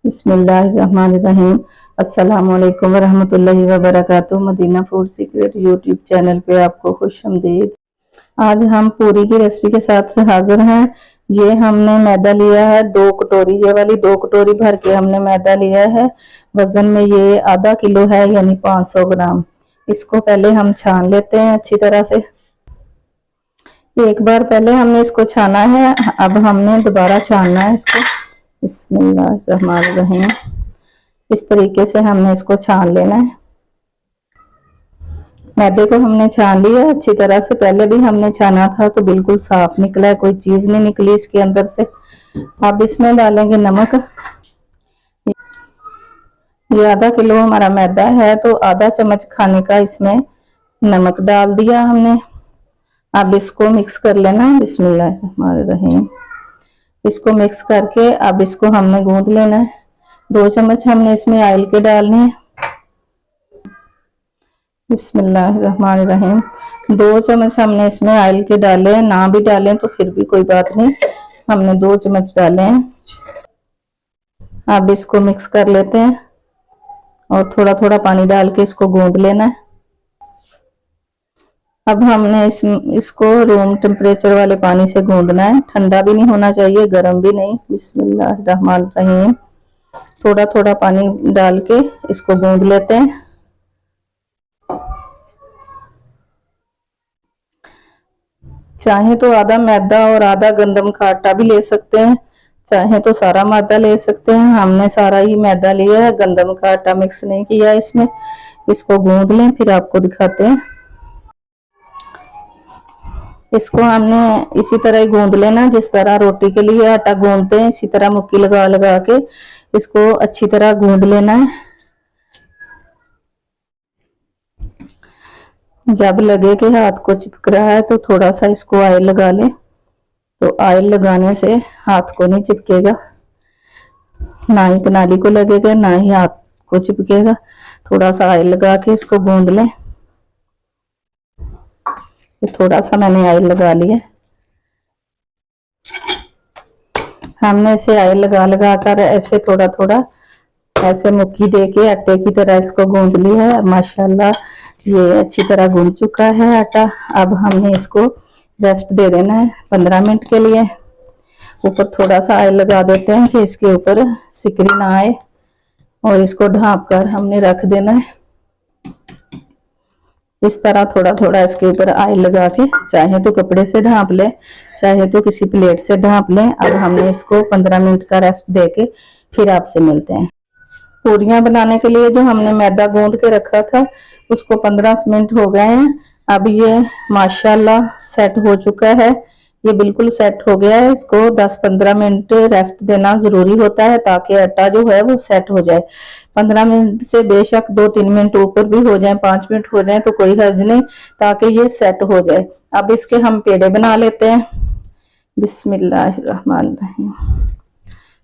बिस्मिल्लाहिर्रहमानिर्रहीम। अस्सलामुअलैकुम वरहमतुल्लाहि वबरकातुहू। Madina food secret YouTube channel पे आपको खुशामदीद। आज हम पूरी की रेसिपी के साथ हाजिर हैं। ये हमने मैदा लिया है 2 कटोरी, ये वाली 2 कटोरी भर के हमने मैदा लिया है। वजन में ये आधा किलो है, यानी 500 ग्राम। इसको पहले हम छान लेते हैं अच्छी तरह से। एक बार पहले हमने इसको छाना है, अब हमने दोबारा छानना है इसको। बिस्मिल्लाहिर्रहमानिर्रहीम। इस तरीके से हमने इसको छान लेना है। मैदे को हमने छान लिया अच्छी तरह से। पहले भी हमने छाना था तो बिल्कुल साफ निकला है, कोई चीज नहीं निकली इसके अंदर से। अब इसमें डालेंगे नमक। ये आधा किलो हमारा मैदा है तो आधा चम्मच खाने का इसमें नमक डाल दिया हमने। अब इसको मिक्स कर लेना। बिस्मिल्लाहिर्रहमानिर्रहीम। इसको मिक्स करके अब इसको हमने गूंद लेना है। 2 चम्मच हमने इसमें ऑयल के डालने हैं। बिस्मिल्लाहिर्रहमानिर्रहीम। 2 चम्मच हमने इसमें ऑयल के डाले हैं, ना भी डालें तो फिर भी कोई बात नहीं, हमने 2 चम्मच डाले हैं। अब इसको मिक्स कर लेते हैं और थोड़ा थोड़ा पानी डाल के इसको गूंद लेना है। अब हमने इसको रूम टेम्परेचर वाले पानी से गूंदना है। ठंडा भी नहीं होना चाहिए, गर्म भी नहीं। बिस्मिल्लाहिर्रहमानिर्रहीम। थोड़ा थोड़ा पानी डाल के इसको गूंद लेते हैं। चाहे तो आधा मैदा और आधा गंदम का आटा भी ले सकते हैं, चाहे तो सारा मैदा ले सकते हैं। हमने सारा ही मैदा लिया है, गंदम का आटा मिक्स नहीं किया इसमें। इसको गूंद लें, फिर आपको दिखाते हैं। इसको हमने इसी तरह ही गूंद लेना, जिस तरह रोटी के लिए आटा गूंदते हैं, इसी तरह मुक्की लगा लगा के इसको अच्छी तरह गूंद लेना है। जब लगे कि हाथ को चिपक रहा है तो थोड़ा सा इसको ऑयल लगा लें, तो ऑयल लगाने से हाथ को नहीं चिपकेगा, ना ही कनाली को लगेगा, ना ही हाथ को चिपकेगा। थोड़ा सा ऑयल लगा के इसको गूंद लें। थोड़ा सा मैंने ऑयल लगा लिया। हमने इसे ऑयल लगा लगा कर ऐसे थोड़ा थोड़ा ऐसे मुक्की दे के आटे की तरह इसको गूंद लिया है। माशाल्लाह ये अच्छी तरह गूंद चुका है आटा। अब हमने इसको रेस्ट दे देना है 15 मिनट के लिए। ऊपर थोड़ा सा ऑयल लगा देते हैं कि इसके ऊपर सिकरी ना आए, और इसको ढांप कर हमने रख देना है। इस तरह थोड़ा थोड़ा इसके ऊपर ऑयल लगा के, चाहे तो कपड़े से ढांप ले, चाहे तो किसी प्लेट से ढांप लें। अब हमने इसको 15 मिनट का रेस्ट देके फिर आपसे मिलते हैं। पूरियां बनाने के लिए जो हमने मैदा गूंद के रखा था उसको 15 मिनट हो गए हैं। अब ये माशाल्लाह सेट हो चुका है, ये बिल्कुल सेट हो गया है। इसको 10-15 मिनट रेस्ट देना जरूरी होता है ताकि आटा जो है वो सेट हो जाए। 15 मिनट से बेशक 2-3 मिनट ऊपर भी हो जाए, 5 मिनट हो जाए तो कोई हर्ज नहीं, ताकि ये सेट हो जाए। अब इसके हम पेड़े बना लेते हैं। बिस्मिल्लाहिर्रहमानिर्रहीम।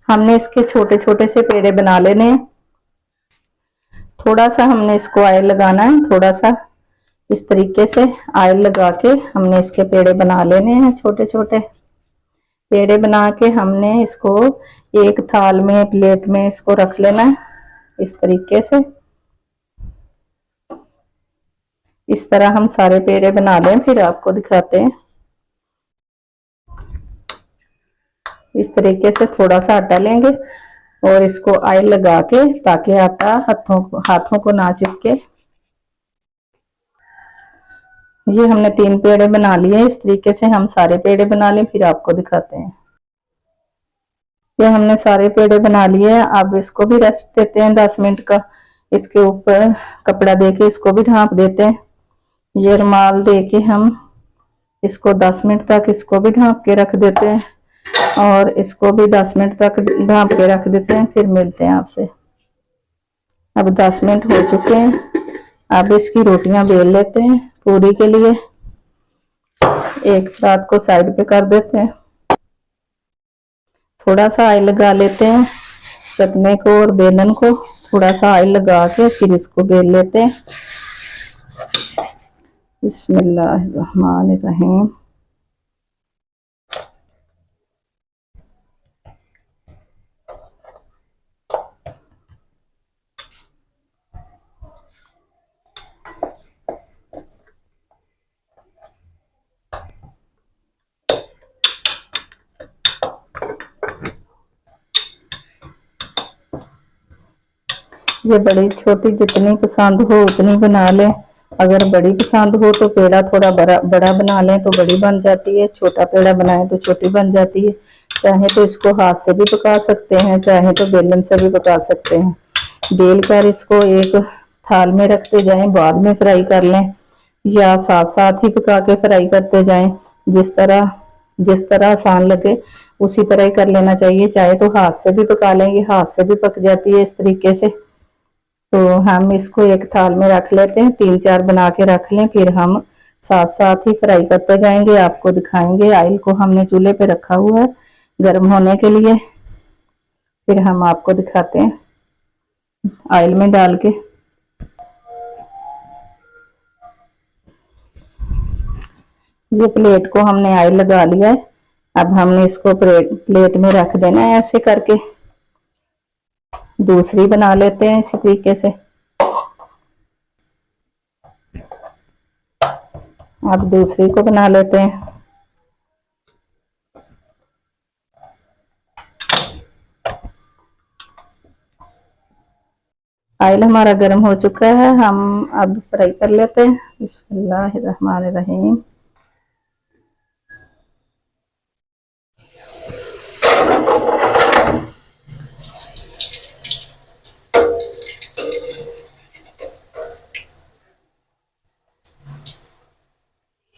हमने इसके छोटे छोटे से पेड़े बना लेने हैं। थोड़ा सा हमने इसको ऑयल लगाना है, थोड़ा सा इस तरीके से ऑयल लगा के हमने इसके पेड़े बना लेने हैं। छोटे छोटे पेड़े बना के हमने इसको एक थाल में, प्लेट में इसको रख लेना है इस तरीके से। इस तरह हम सारे पेड़े बना लें, फिर आपको दिखाते हैं। इस तरीके से थोड़ा सा आटा लेंगे और इसको ऑयल लगा के, ताकि आटा हाथों को ना चिपके। ये हमने 3 पेड़े बना लिए। इस तरीके से हम सारे पेड़े बना लें, फिर आपको दिखाते हैं। ये हमने सारे पेड़े बना लिए। अब इसको भी रेस्ट देते हैं 10 मिनट का। इसके ऊपर कपड़ा देके इसको भी ढांप देते हैं। ये रुमाल दे के हम इसको 10 मिनट तक इसको भी ढांप के रख देते हैं, और इसको भी 10 मिनट तक ढांप के रख देते हैं। फिर मिलते हैं आपसे। अब 10 मिनट हो चुके हैं। अब इसकी रोटियां बेल लेते हैं पूरी के लिए। एक रात को साइड पे कर देते हैं। थोड़ा सा ऑयल लगा लेते हैं चटने को और बेलन को। थोड़ा सा ऑयल लगा के फिर इसको बेल लेते हैं। बिस्मिल्लाहिर्रहमानिर्रहीम। ये बड़ी छोटी जितनी पसंद हो उतनी बना लें। अगर बड़ी पसंद हो तो पेड़ा थोड़ा बड़ा बड़ा बना लें तो बड़ी बन जाती है, छोटा पेड़ा बनाएं तो छोटी बन जाती है। चाहे तो इसको हाथ से भी पका सकते हैं, चाहे तो बेलन से भी पका सकते हैं। बेल कर इसको एक थाल में रखते जाएं, बाद में फ्राई कर लें या साथ साथ ही पका के फ्राई करते जाएं। जिस तरह आसान लगे उसी तरह ही कर लेना चाहिए। चाहे तो हाथ से भी पका लें, ये हाथ से भी पक जाती है इस तरीके से। तो हम इसको एक थाल में रख लेते हैं, 3-4 बना के रख लें, फिर हम साथ साथ ही फ्राई करते जाएंगे, आपको दिखाएंगे। ऑयल को हमने चूल्हे पे रखा हुआ है गर्म होने के लिए, फिर हम आपको दिखाते हैं ऑयल में डाल के। ये प्लेट को हमने ऑयल लगा लिया है, अब हमने इसको प्लेट में रख देना है ऐसे करके। दूसरी बना लेते हैं इसी तरीके से। अब दूसरी को बना लेते हैं। ऑयल हमारा गर्म हो चुका है, हम अब फ्राई कर लेते हैं। बिस्मिल्लाहिर्रहमानिर्रहीम।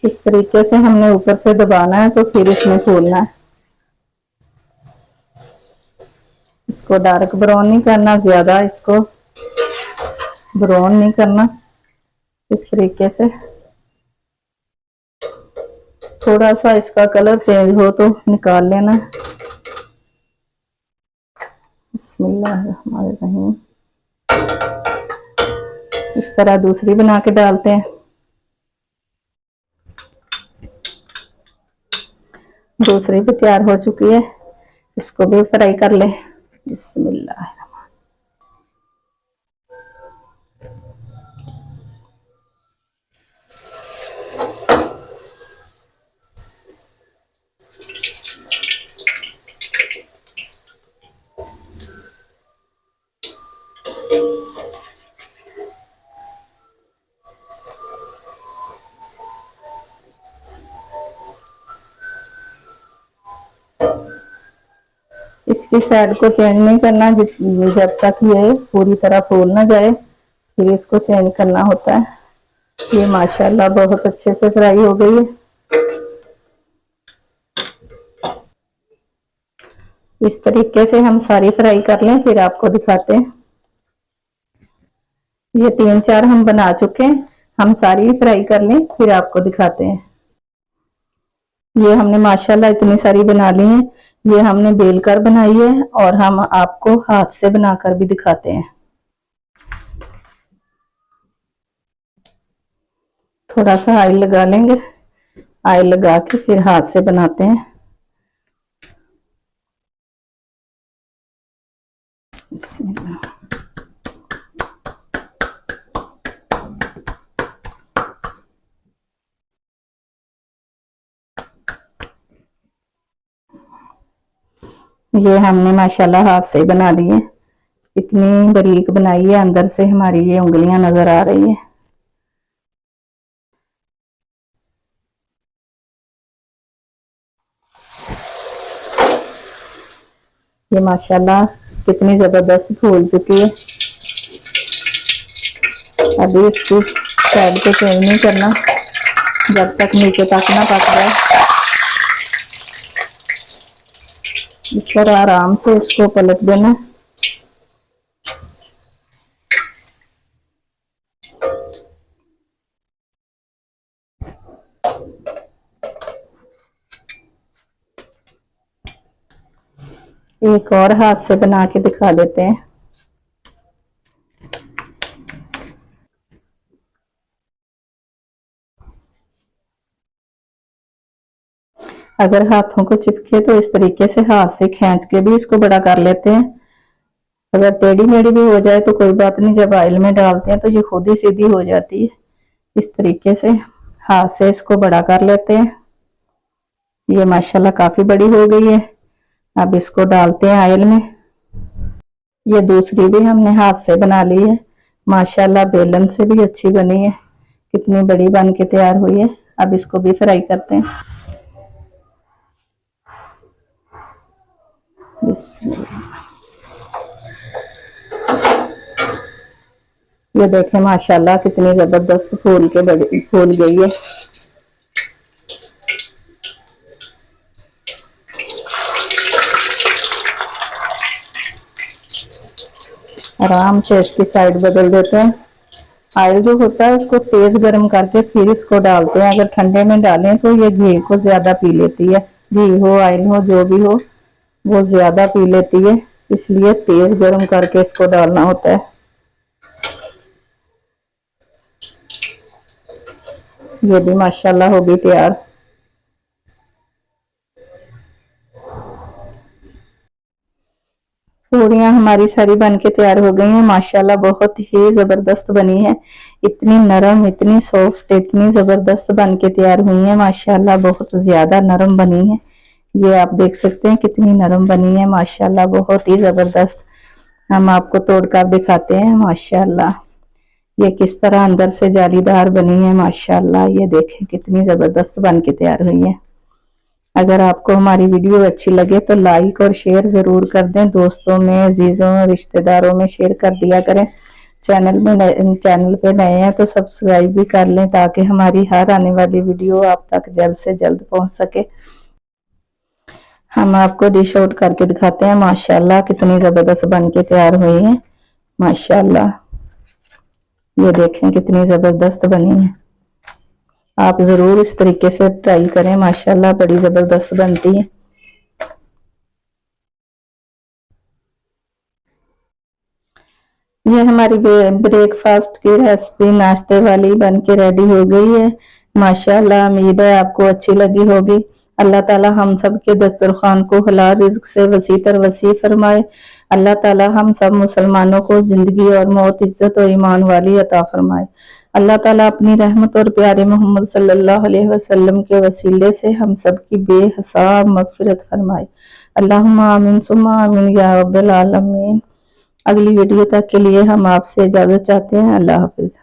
इस तरीके से हमने ऊपर से दबाना है तो फिर इसमें फूलना है। इसको डार्क ब्राउन नहीं करना, ज्यादा इसको ब्राउन नहीं करना। इस तरीके से थोड़ा सा इसका कलर चेंज हो तो निकाल लेना। बिस्मिल्लाहिर्रहमानिर्रहीम। इस तरह दूसरी बना के डालते हैं। दूसरी भी तैयार हो चुकी है, इसको भी फ्राई कर ले। बिस्मिल्लाह। इसकी साइड को चेंज नहीं करना जब तक ये पूरी तरह फूल ना जाए, फिर इसको चेंज करना होता है। ये माशाल्लाह बहुत अच्छे से फ्राई हो गई है। इस तरीके से हम सारी फ्राई कर लें, फिर आपको दिखाते हैं। ये 3-4 हम बना चुके हैं, हम सारी फ्राई कर लें फिर आपको दिखाते हैं। ये हमने माशाल्लाह इतनी सारी बना ली है। ये हमने बेलकर बनाई है और हम आपको हाथ से बनाकर भी दिखाते हैं। थोड़ा सा ऑयल लगा लेंगे, ऑयल लगा के फिर हाथ से बनाते हैं। ये हमने माशाल्लाह हाथ से बना ली है, इतनी बारीक बनाई है, अंदर से हमारी ये उंगलियां नजर आ रही है। ये माशाल्लाह कितनी जबरदस्त फूल चुकी है। अभी इसकी साइड को चेंज नहीं करना जब तक नीचे तक ना पक जाए। इस तरह आराम से इसको पलट देना। एक और हाथ से बना के दिखा देते हैं। अगर हाथों को चिपके तो इस तरीके से हाथ से खींच के भी इसको बड़ा कर लेते हैं। अगर टेढ़ी मेढ़ी भी हो जाए तो कोई बात नहीं, जब ऑयल में डालते हैं तो ये खुद ही सीधी हो जाती है। इस तरीके से हाथ से इसको बड़ा कर लेते हैं। ये माशाल्लाह काफी बड़ी हो गई है। अब इसको डालते हैं ऑयल में। ये दूसरी भी हमने हाथ से बना ली है, माशाल्लाह बेलन से भी अच्छी बनी है, कितनी बड़ी बन के तैयार हुई है। अब इसको भी फ्राई करते हैं। ये देखें माशाल्लाह कितनी जबरदस्त फूल गई है। आराम से इसकी साइड बदल देते हैं। ऑयल जो होता है उसको तेज गर्म करके फिर इसको डालते हैं। अगर ठंडे में डालें तो ये घी को ज्यादा पी लेती है, घी हो ऑयल हो जो भी हो वो ज्यादा पी लेती है, इसलिए तेज गर्म करके इसको डालना होता है। ये भी माशाल्लाह हो गई तैयार। पूड़ियाँ हमारी सारी बन के तैयार हो गई हैं, माशाल्लाह बहुत ही जबरदस्त बनी है, इतनी नरम इतनी सॉफ्ट इतनी जबरदस्त बन के तैयार हुई है, माशाल्लाह बहुत ज्यादा नरम बनी है। ये आप देख सकते हैं कितनी नरम बनी है, माशाल्लाह बहुत ही जबरदस्त। हम आपको तोड़कर दिखाते हैं माशाल्लाह ये किस तरह अंदर से जालीदार बनी है। माशाल्लाह ये देखें कितनी जबरदस्त बन के तैयार हुई है। अगर आपको हमारी वीडियो अच्छी लगे तो लाइक और शेयर जरूर कर दें, दोस्तों में अजीजों रिश्तेदारों में शेयर कर दिया करें। चैनल पे नए हैं तो सब्सक्राइब भी कर लें ताकि हमारी हर आने वाली वीडियो आप तक जल्द से जल्द पहुंच सके। हम आपको डिश आउट करके दिखाते हैं, माशाल्लाह कितनी जबरदस्त बन के तैयार हुई है। माशाल्लाह ये देखें कितनी जबरदस्त बनी है। आप जरूर इस तरीके से ट्राई करें, माशाल्लाह बड़ी जबरदस्त बनती है। ये हमारी ब्रेकफास्ट की रेसिपी नाश्ते वाली बन के रेडी हो गई है। माशाल्लाह उम्मीद है आपको अच्छी लगी होगी। अल्लाह ताला हम सब के दस्तरखान को हलाल रिज़्क से वसी तर वसी फरमाए। अल्लाह ताला हम सब मुसलमानों को जिंदगी और मौत इज्जत और ईमान वाली अता फरमाए। अल्लाह ताला अपनी रहमत और प्यारे मोहम्मद सल्लल्लाहु अलैहि वसल्लम के वसीले से हम सब की बेहिसाब मगफिरत फरमाए। अल्लाहुम्मा आमीन सुम्मा आमीन या रब्बल आलमीन। अगली वीडियो तक के लिए हम आपसे इजाजत चाहते हैं। अल्लाह हाफिज।